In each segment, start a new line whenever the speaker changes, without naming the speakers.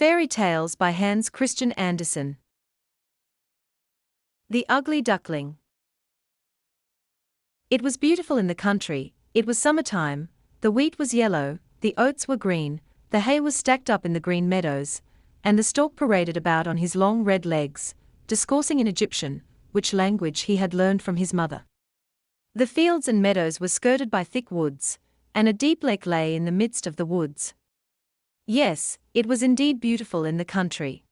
Fairy Tales by Hans Christian Andersen. The Ugly Duckling. It was beautiful in the country. It was summertime, the wheat was yellow, the oats were green, the hay was stacked up in the green meadows, and the stork paraded about on his long red legs, discoursing in Egyptian, which language he had learned from his mother. The fields and meadows were skirted by thick woods, and a deep lake lay in the midst of the woods. Yes, it was indeed beautiful in the country.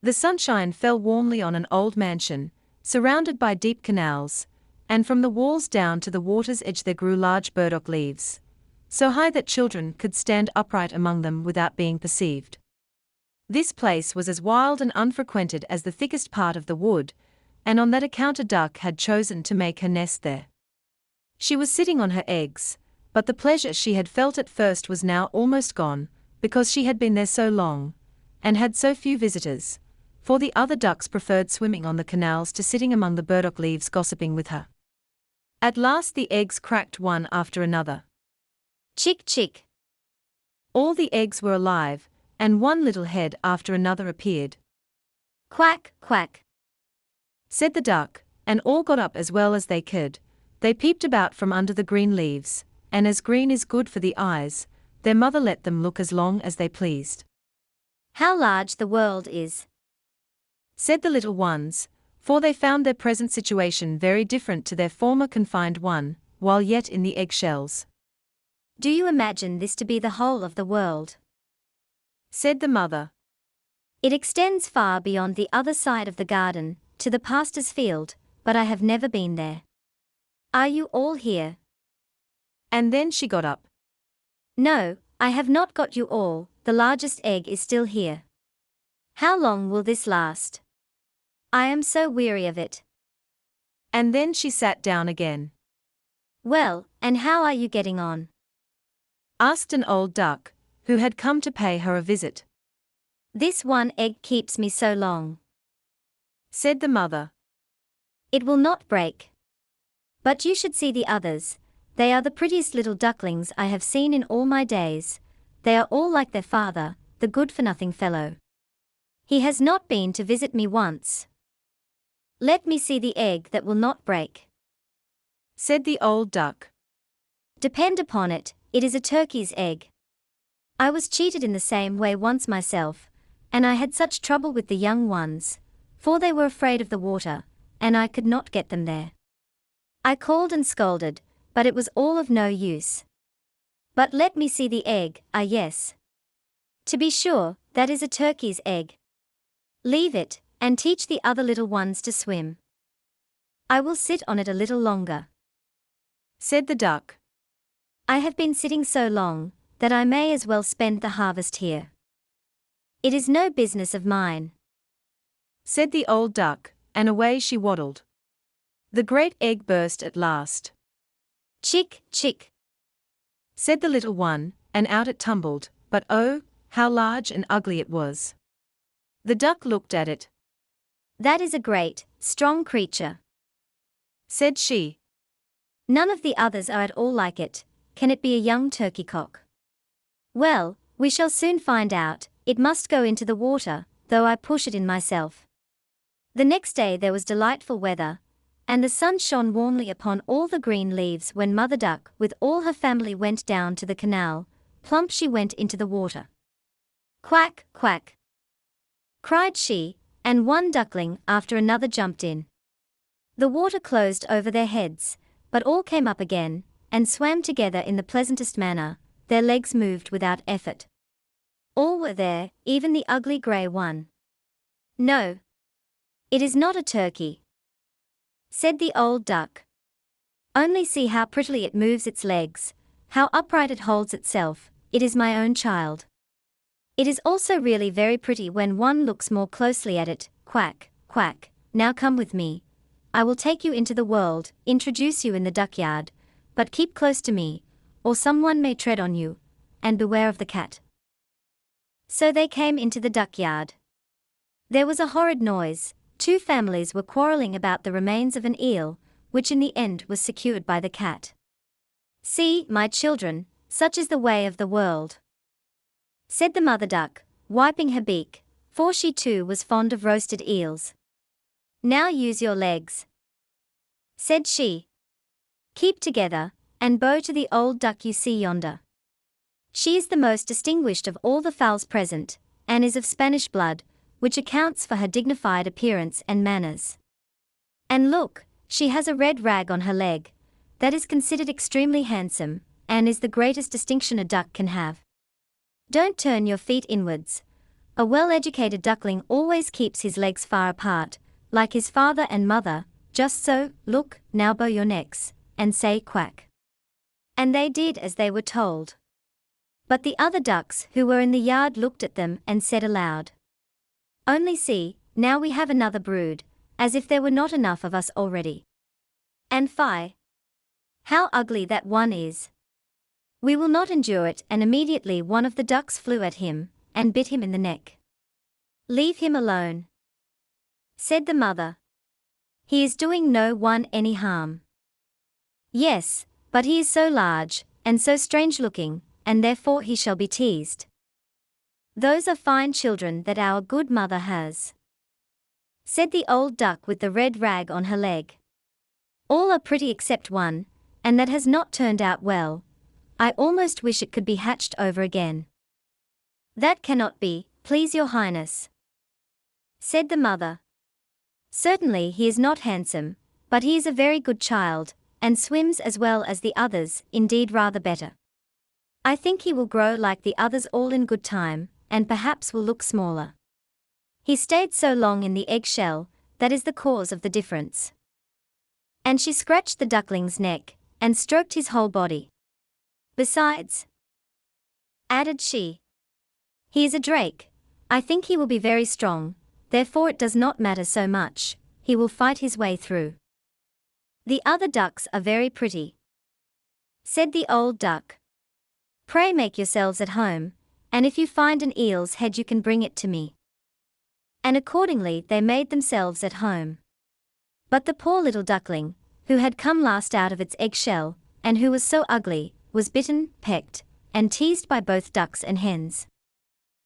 The sunshine fell warmly on an old mansion, surrounded by deep canals, and from the walls down to the water's edge there grew large burdock leaves, so high that children could stand upright among them without being perceived. This place was as wild and unfrequented as the thickest part of the wood, and on that account a duck had chosen to make her nest there. She was sitting on her eggs, but the pleasure she had felt at first was now almost gone, because she had been there so long, and had so few visitors, for the other ducks preferred swimming on the canals to sitting among the burdock leaves gossiping with her. At last the eggs cracked one after another. Chick, chick. All the eggs were alive, and one little head after another appeared. Quack, quack, said the duck, and all got up as well as they could. They peeped about from under the green leaves, and as green is good for the eyes, their mother let them look as long as they pleased.
How large the world is,
said the little ones, for they found their present situation very different to their former confined one, while yet in the eggshells.
Do you imagine this to be the whole of the world?
Said the mother.
It extends far beyond the other side of the garden, to the pastor's field, but I have never been there. Are you all here?
And then she got up.
No, I have not got you all, the largest egg is still here. How long will this last? I am so weary of it.
And then she sat down again.
Well, and how are you getting on?
Asked an old duck, who had come to pay her a visit.
This one egg keeps me so long,
said the mother.
It will not break. But you should see the others. They are the prettiest little ducklings I have seen in all my days. They are all like their father, the good-for-nothing fellow. He has not been to visit me once. Let me see the egg that will not break,
said the old duck.
Depend upon it, it is a turkey's egg. I was cheated in the same way once myself, and I had such trouble with the young ones, for they were afraid of the water, and I could not get them there. I called and scolded, but it was all of no use. But let me see the egg, ah yes. To be sure, that is a turkey's egg. Leave it, and teach the other little ones to swim. I will sit on it a little longer,
said the duck.
I have been sitting so long, that I may as well spend the harvest here. It is no business of mine,
said the old duck, and away she waddled. The great egg burst at last.
Chick, chick,
said the little one, and out it tumbled, but oh, how large and ugly it was. The duck looked at it.
That is a great, strong creature,
said she.
None of the others are at all like it. Can it be a young turkey cock? Well, we shall soon find out. It must go into the water, though I push it in myself. The next day there was delightful weather, and the sun shone warmly upon all the green leaves when Mother Duck with all her family went down to the canal. Plump she went into the water. Quack, quack, cried she, and one duckling after another jumped in. The water closed over their heads, but all came up again, and swam together in the pleasantest manner. Their legs moved without effort. All were there, even the ugly grey one. No, it is not a turkey, said the old duck. Only see how prettily it moves its legs, how upright it holds itself. It is my own child. It is also really very pretty when one looks more closely at it. Quack, quack, now come with me. I will take you into the world, introduce you in the duckyard, but keep close to me, or someone may tread on you, and beware of the cat. So they came into the duckyard. There was a horrid noise. Two families were quarrelling about the remains of an eel, which in the end was secured by the cat. See, my children, such is the way of the world, said the mother duck, wiping her beak, for she too was fond of roasted eels. "Now use your legs," said she. "Keep together, and bow to the old duck you see yonder. She is the most distinguished of all the fowls present, and is of Spanish blood, which accounts for her dignified appearance and manners. And look, she has a red rag on her leg, that is considered extremely handsome, and is the greatest distinction a duck can have. Don't turn your feet inwards. A well-educated duckling always keeps his legs far apart, like his father and mother, just so. Look, now bow your necks, and say quack." And they did as they were told. But the other ducks who were in the yard looked at them and said aloud, "Only see, now we have another brood, as if there were not enough of us already. And fie! How ugly that one is! We will not endure it." And immediately one of the ducks flew at him, and bit him in the neck. "Leave him alone," said the mother. "He is doing no one any harm." "Yes, but he is so large, and so strange-looking, and therefore he shall be teased. Those are fine children that our good mother has," said the old duck with the red rag on her leg. "All are pretty except one, and that has not turned out well. I almost wish it could be hatched over again." "That cannot be, please your highness," said the mother. "Certainly he is not handsome, but he is a very good child, and swims as well as the others, indeed rather better. I think he will grow like the others all in good time, and perhaps will look smaller. He stayed so long in the egg-shell, that is the cause of the difference." And she scratched the duckling's neck, and stroked his whole body. "Besides," added she, "he is a drake. I think he will be very strong, therefore it does not matter so much, he will fight his way through." "The other ducks are very pretty," said the old duck. "Pray make yourselves at home, and if you find an eel's head you can bring it to me." And accordingly they made themselves at home. But the poor little duckling, who had come last out of its egg-shell, and who was so ugly, was bitten, pecked, and teased by both ducks and hens.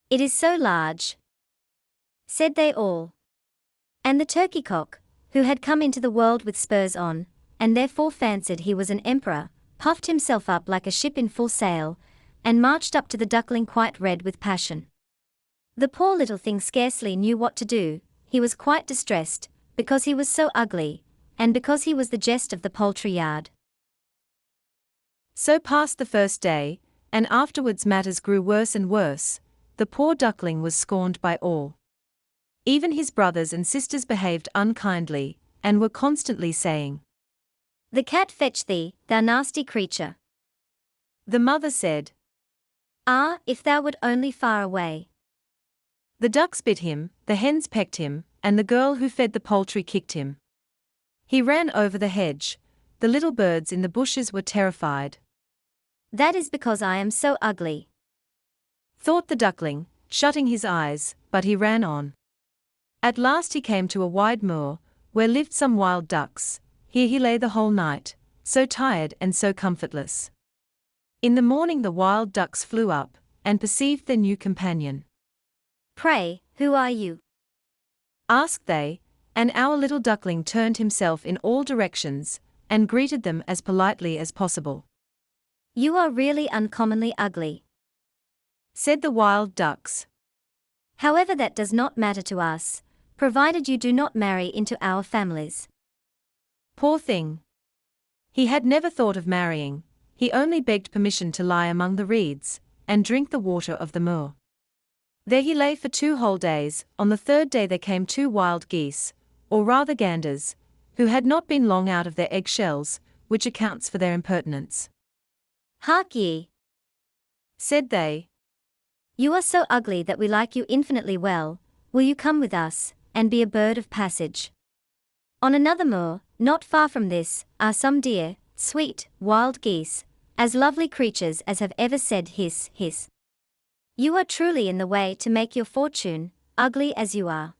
"It is so large," said they all. And the turkey-cock, who had come into the world with spurs on, and therefore fancied he was an emperor, puffed himself up like a ship in full sail, and marched up to the duckling quite red with passion. The poor little thing scarcely knew what to do. He was quite distressed, because he was so ugly, and because he was the jest of the poultry yard.
So passed the first day, and afterwards matters grew worse and worse. The poor duckling was scorned by all. Even his brothers and sisters behaved unkindly, and were constantly saying,
"The cat fetch thee, thou nasty creature."
The mother said,
"Ah, if thou wert only far away."
The ducks bit him, the hens pecked him, and the girl who fed the poultry kicked him. He ran over the hedge. The little birds in the bushes were terrified.
"That is because I am so ugly,"
thought the duckling, shutting his eyes, but he ran on. At last he came to a wide moor, where lived some wild ducks. Here he lay the whole night, so tired and so comfortless. In the morning the wild ducks flew up, and perceived their new companion.
"Pray, who are you?"
asked they, and our little duckling turned himself in all directions, and greeted them as politely as possible.
"You are really uncommonly ugly,"
said the wild ducks.
"However, that does not matter to us, provided you do not marry into our families."
Poor thing! He had never thought of marrying. He only begged permission to lie among the reeds, and drink the water of the moor. There he lay for 2 whole days. On the 3rd day there came 2 wild geese, or rather ganders, who had not been long out of their egg-shells, which accounts for their impertinence.
"Hark ye,"
said they,
"you are so ugly that we like you infinitely well. Will you come with us, and be a bird of passage? On another moor, not far from this, are some dear, sweet, wild geese, as lovely creatures as have ever said hiss, hiss. You are truly in the way to make your fortune, ugly as you are."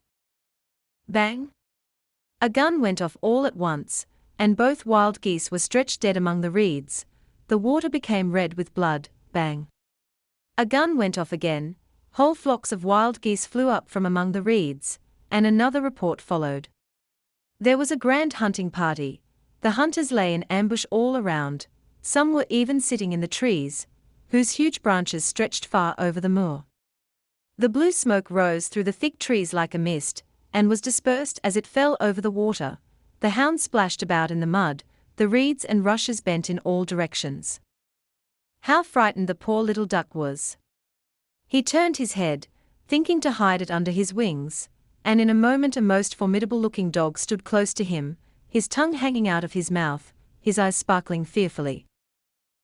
Bang! A gun went off all at once, and both wild geese were stretched dead among the reeds. The water became red with blood. Bang! A gun went off again. Whole flocks of wild geese flew up from among the reeds, and another report followed. There was a grand hunting party. The hunters lay in ambush all around, some were even sitting in the trees, whose huge branches stretched far over the moor. The blue smoke rose through the thick trees like a mist, and was dispersed as it fell over the water. The hounds splashed about in the mud, the reeds and rushes bent in all directions. How frightened the poor little duck was! He turned his head, thinking to hide it under his wings, and in a moment a most formidable-looking dog stood close to him, his tongue hanging out of his mouth, his eyes sparkling fearfully.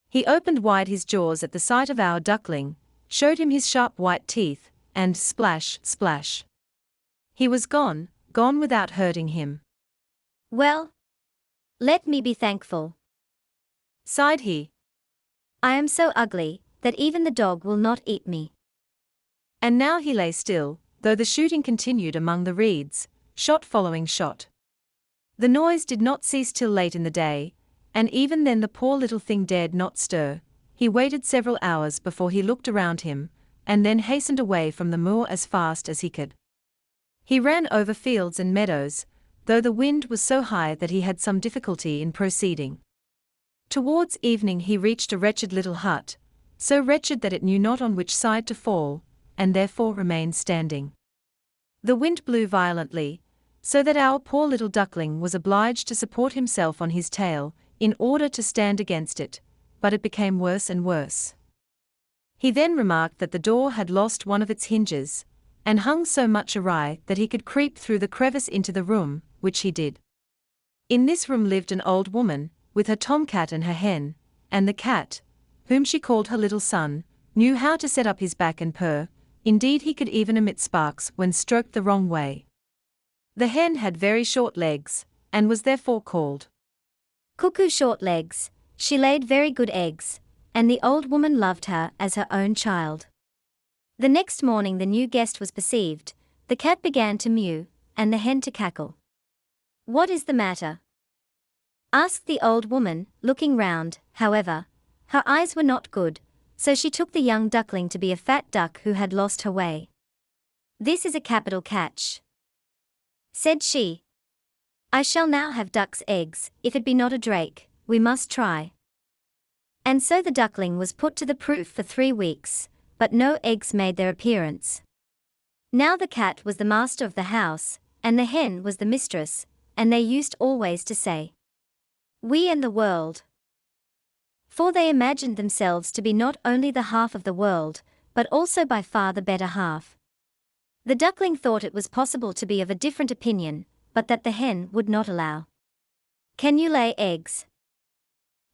He opened wide his jaws at the sight of our duckling, showed him his sharp white teeth, and splash, splash. He was gone without hurting him.
Well, let me be thankful,
sighed he.
I am so ugly that even the dog will not eat me.
And now he lay still, though the shooting continued among the reeds, shot following shot. The noise did not cease till late in the day, and even then the poor little thing dared not stir. He waited several hours before he looked around him, and then hastened away from the moor as fast as he could. He ran over fields and meadows, though the wind was so high that he had some difficulty in proceeding. Towards evening he reached a wretched little hut, so wretched that it knew not on which side to fall, and therefore remained standing. The wind blew violently, so that our poor little duckling was obliged to support himself on his tail, in order to stand against it, but it became worse and worse. He then remarked that the door had lost one of its hinges, and hung so much awry that he could creep through the crevice into the room, which he did. In this room lived an old woman, with her tomcat and her hen, and the cat, whom she called her little son, knew how to set up his back and purr. Indeed, he could even emit sparks when stroked the wrong way. The hen had very short legs, and was therefore called
Cuckoo Short Legs. She laid very good eggs, and the old woman loved her as her own child. The next morning the new guest was perceived, the cat began to mew, and the hen to cackle. What is the matter? Asked the old woman, looking round. However, her eyes were not good, so she took the young duckling to be a fat duck who had lost her way. This is a capital catch, said she. I shall now have duck's eggs. If it be not a drake, we must try. And so the duckling was put to the proof for 3 weeks, but no eggs made their appearance. Now the cat was the master of the house, and the hen was the mistress, and they used always to say, "We and the world." For they imagined themselves to be not only the half of the world, but also by far the better half. The duckling thought it was possible to be of a different opinion, but that the hen would not allow. "Can you lay eggs?"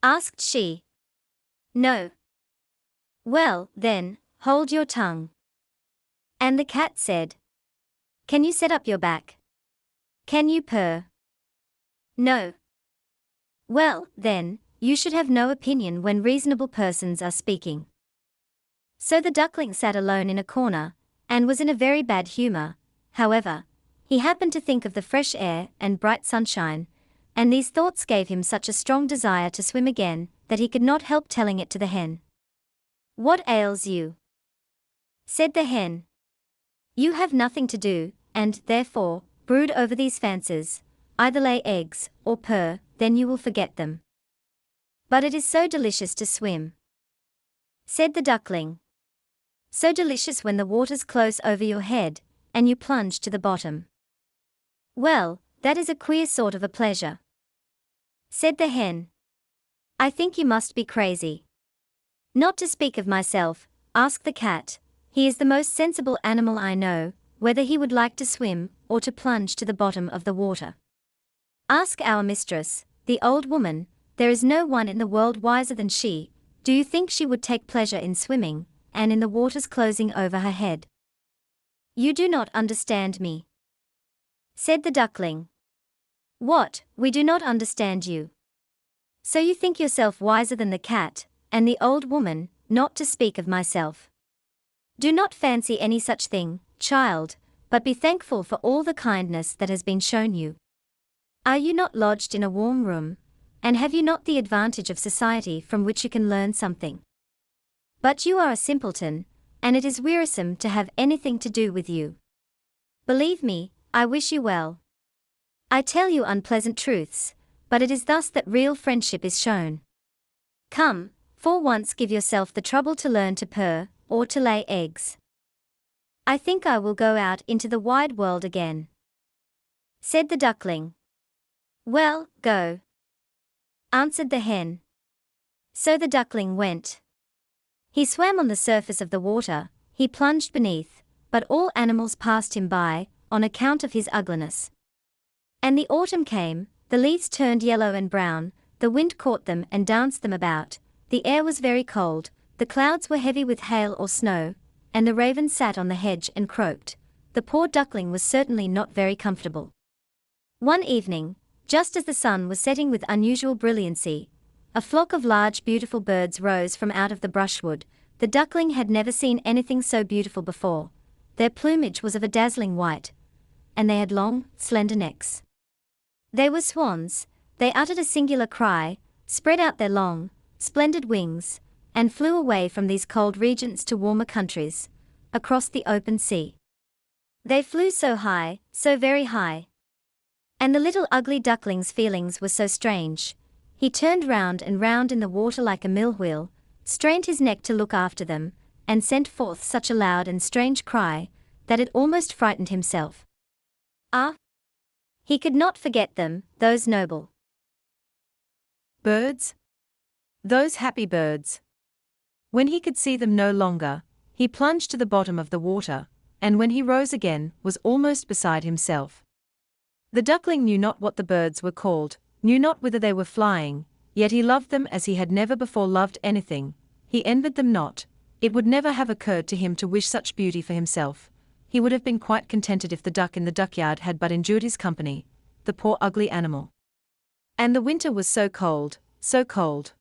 asked she. "No." "Well, then, hold your tongue." And the cat said, "Can you set up your back? Can you purr?" "No." "Well, then, you should have no opinion when reasonable persons are speaking." So the duckling sat alone in a corner, and was in a very bad humor. However, he happened to think of the fresh air and bright sunshine, and these thoughts gave him such a strong desire to swim again, that he could not help telling it to the hen. "What ails you?" said the hen. "You have nothing to do, and, therefore, brood over these fancies, either lay eggs, or purr, then you will forget them." "But it is so delicious to swim," said the duckling. "So delicious when the waters close over your head, and you plunge to the bottom." "Well, that is a queer sort of a pleasure," said the hen. "I think you must be crazy." "Not to speak of myself," asked the cat, "he is the most sensible animal I know, whether he would like to swim, or to plunge to the bottom of the water. Ask our mistress, the old woman, there is no one in the world wiser than she. Do you think she would take pleasure in swimming, and in the waters closing over her head?" "You do not understand me," said the duckling. "What, we do not understand you? So you think yourself wiser than the cat, and the old woman, not to speak of myself. Do not fancy any such thing, child, but be thankful for all the kindness that has been shown you. Are you not lodged in a warm room, and have you not the advantage of society from which you can learn something? But you are a simpleton, and it is wearisome to have anything to do with you. Believe me, I wish you well. I tell you unpleasant truths, but it is thus that real friendship is shown. Come, for once give yourself the trouble to learn to purr, or to lay eggs. I think I will go out into the wide world again," said the duckling. "Well, go," answered the hen. So the duckling went. He swam on the surface of the water, he plunged beneath, but all animals passed him by, on account of his ugliness. And the autumn came, the leaves turned yellow and brown, the wind caught them and danced them about, the air was very cold, the clouds were heavy with hail or snow, and the raven sat on the hedge and croaked. The poor duckling was certainly not very comfortable. One evening, just as the sun was setting with unusual brilliancy, a flock of large beautiful birds rose from out of the brushwood. The duckling had never seen anything so beautiful before. Their plumage was of a dazzling white, and they had long, slender necks. They were swans. They uttered a singular cry, spread out their long, splendid wings, and flew away from these cold regions to warmer countries, across the open sea. They flew so high, so very high. And the little ugly duckling's feelings were so strange. He turned round and round in the water like a mill wheel, strained his neck to look after them, and sent forth such a loud and strange cry, that it almost frightened himself. Ah! He could not forget them, those noble
birds. Those happy birds. When he could see them no longer, he plunged to the bottom of the water, and when he rose again, was almost beside himself. The duckling knew not what the birds were called, knew not whither they were flying, yet he loved them as he had never before loved anything. He envied them not. It would never have occurred to him to wish such beauty for himself. He would have been quite contented if the duck in the duckyard had but endured his company, the poor ugly animal. And the winter was so cold, so cold.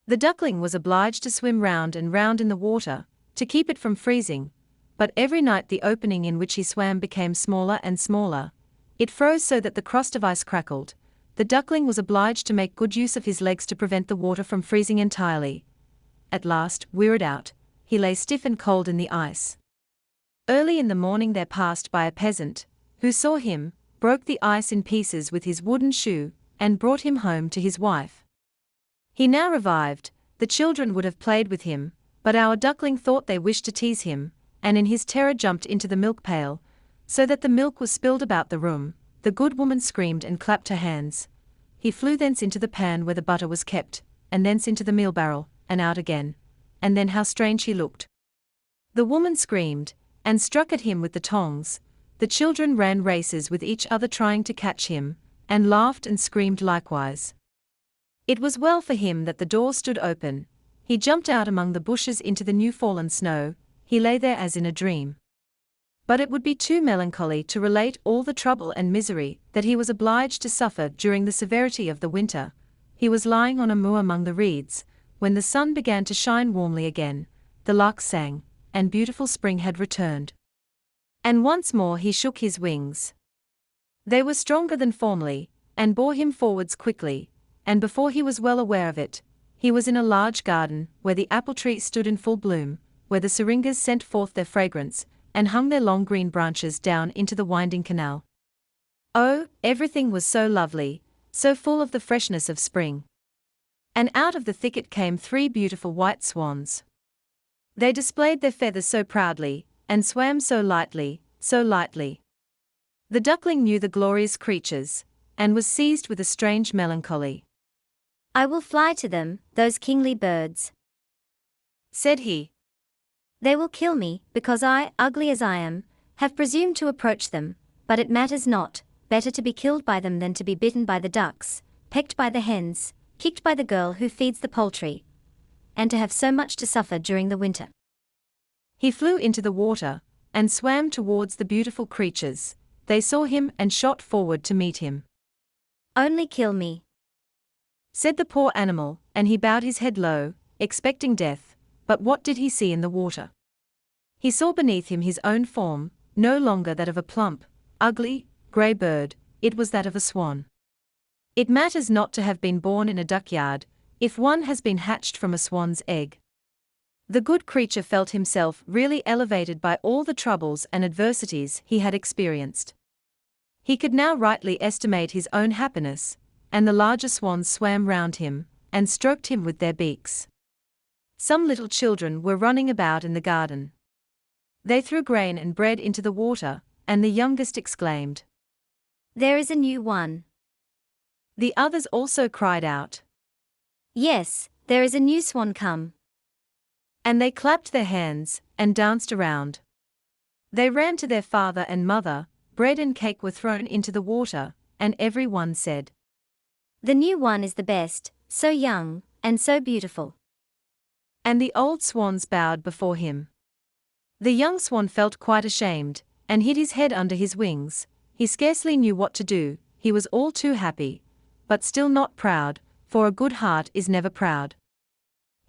The duckling was obliged to swim round and round in the water, to keep it from freezing, but every night the opening in which he swam became smaller and smaller. It froze so that the crust of ice crackled. The duckling was obliged to make good use of his legs to prevent the water from freezing entirely. At last, wearied out, he lay stiff and cold in the ice. Early in the morning there passed by a peasant, who saw him, broke the ice in pieces with his wooden shoe, and brought him home to his wife. He now revived. The children would have played with him, but our duckling thought they wished to tease him, and in his terror jumped into the milk pail, so that the milk was spilled about the room. The good woman screamed and clapped her hands. He flew thence into the pan where the butter was kept, and thence into the meal barrel, and out again. And then how strange he looked! The woman screamed, and struck at him with the tongs. The children ran races with each other trying to catch him, and laughed and screamed likewise. It was well for him that the door stood open. He jumped out among the bushes into the new fallen snow. He lay there as in a dream. But it would be too melancholy to relate all the trouble and misery that he was obliged to suffer during the severity of the winter. He was lying on a moor among the reeds, when the sun began to shine warmly again, the larks sang, and beautiful spring had returned. And once more he shook his wings. They were stronger than formerly, and bore him forwards quickly, and before he was well aware of it, he was in a large garden, where the apple trees stood in full bloom, where the syringas sent forth their fragrance, and hung their long green branches down into the winding canal. Oh, everything was so lovely, so full of the freshness of spring. And out of the thicket came 3 beautiful white swans. They displayed their feathers so proudly, and swam so lightly, so lightly. The duckling knew the glorious creatures, and was seized with a strange melancholy.
"I will fly to them, those kingly birds,"
said he.
"They will kill me, because I, ugly as I am, have presumed to approach them, but it matters not, better to be killed by them than to be bitten by the ducks, pecked by the hens, kicked by the girl who feeds the poultry, and to have so much to suffer during the winter."
He flew into the water, and swam towards the beautiful creatures. They saw him and shot forward to meet him.
"Only kill me,"
said the poor animal, and he bowed his head low, expecting death. But what did he see in the water? He saw beneath him his own form, no longer that of a plump, ugly, grey bird, it was that of a swan. It matters not to have been born in a duckyard, if one has been hatched from a swan's egg. The good creature felt himself really elevated by all the troubles and adversities he had experienced. He could now rightly estimate his own happiness, and the larger swans swam round him, and stroked him with their beaks. Some little children were running about in the garden. They threw grain and bread into the water, and the youngest exclaimed,
"There is a new one."
The others also cried out,
"Yes, there is a new swan come."
and they clapped their hands, and danced around. They ran to their father and mother, bread and cake were thrown into the water, and every one said,
"The new one is the best, so young, and so beautiful."
And the old swans bowed before him. The young swan felt quite ashamed, and hid his head under his wings. He scarcely knew what to do, he was all too happy, but still not proud, for a good heart is never proud.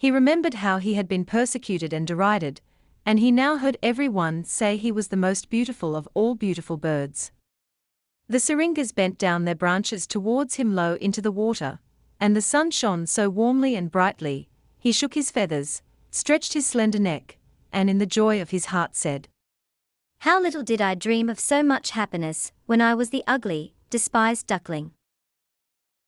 He remembered how he had been persecuted and derided, and he now heard every one say he was the most beautiful of all beautiful birds. The syringas bent down their branches towards him low into the water, and the sun shone so warmly and brightly, he shook his feathers, stretched his slender neck, and in the joy of his heart said,
"How little did I dream of so much happiness, when I was the ugly, despised duckling."